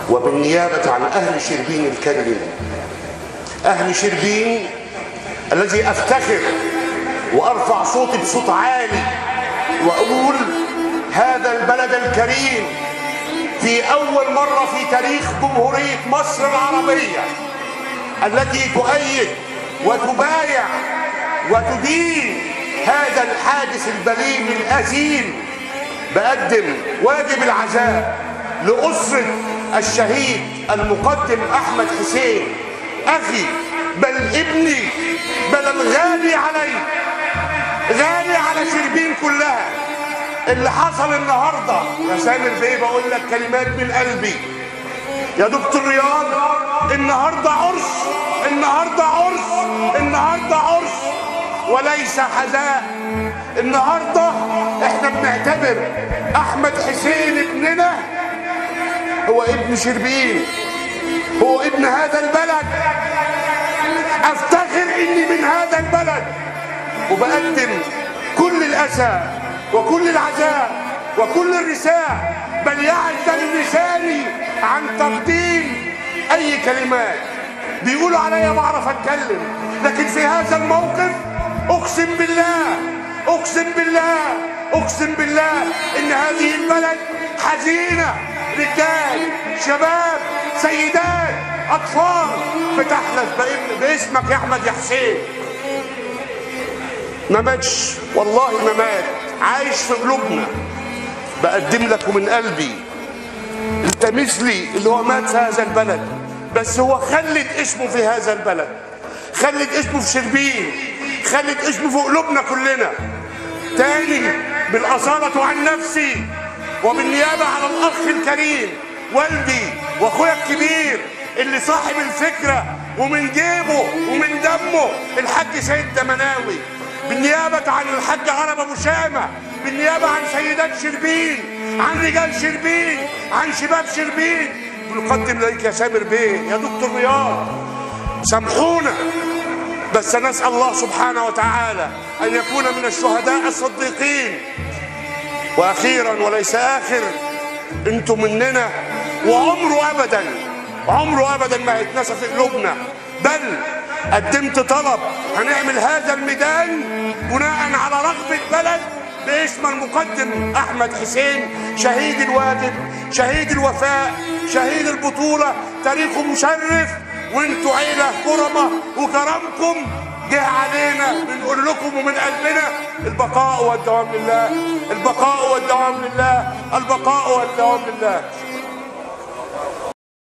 وبالنيابة عن أهل شربين الكريم، أهل شربين الذي أفتخر وأرفع صوتي بصوت عالي وأقول هذا البلد الكريم في أول مرة في تاريخ جمهورية مصر العربية التي تؤيد وتبايع وتدين هذا الحادث البليد الأثيم، بقدم واجب العزاء لأسرة الشهيد المقدم أحمد حسين أخي، بل ابني، بل الغالي علي، غالي على شربين كلها. اللي حصل النهارده يا سامر بيه بقول لك كلمات من قلبي يا دكتور رياض، النهارده عرس، النهارده عرس، النهارده عرس وليس حزاء. النهارده احنا بنعتبر احمد حسين ابننا هو ابن شربين، هو ابن هذا البلد. افتخر اني من هذا البلد وبقدم كل الاسى وكل العزاء وكل الرساء، بل يعزل لساني عن تقديم اي كلمات. بيقولوا عليا بعرف اتكلم، لكن في هذا الموقف اقسم بالله، اقسم بالله، اقسم بالله ان هذه البلد حزينه، رجال، شباب، سيدات، اطفال بتحلف باسمك يا احمد يا حسين. ما ماتش والله، ما مات، عايش في قلوبنا. بقدم لك من قلبي انت مثلي اللي هو مات في هذا البلد، بس هو خلد اسمه في هذا البلد، خلد اسمه في شربين، خلد اسمه في قلوبنا كلنا. تاني بالاصاله عن نفسي وبالنيابه على الاخ الكريم والدي واخويا الكبير اللي صاحب الفكره ومن جيبه ومن دمه الحاج سيد دمناوي، بالنيابه عن الحاج عرب ابو شامه، بالنيابه عن سيدات شربين، عن رجال شربين، عن شباب شربين، بنقدم لك يا سامر بيه يا دكتور رياض. سامحونا، بس نسال الله سبحانه وتعالى ان يكون من الشهداء الصديقين. واخيرا وليس اخر، انتم مننا وعمره ابدا، عمره ابدا ما هيتنسى في قلوبنا. بل قدمت طلب هنعمل هذا الميدان بناء على رغبه بلد باسم المقدم احمد حسين، شهيد الواجب، شهيد الوفاء، شهيد البطوله، تاريخه مشرف، وانتوا عيله كرمه وكرمكم جه علينا. بنقول لكم ومن قلبنا البقاء والدوام لله، البقاء والدوام لله، البقاء والدوام لله.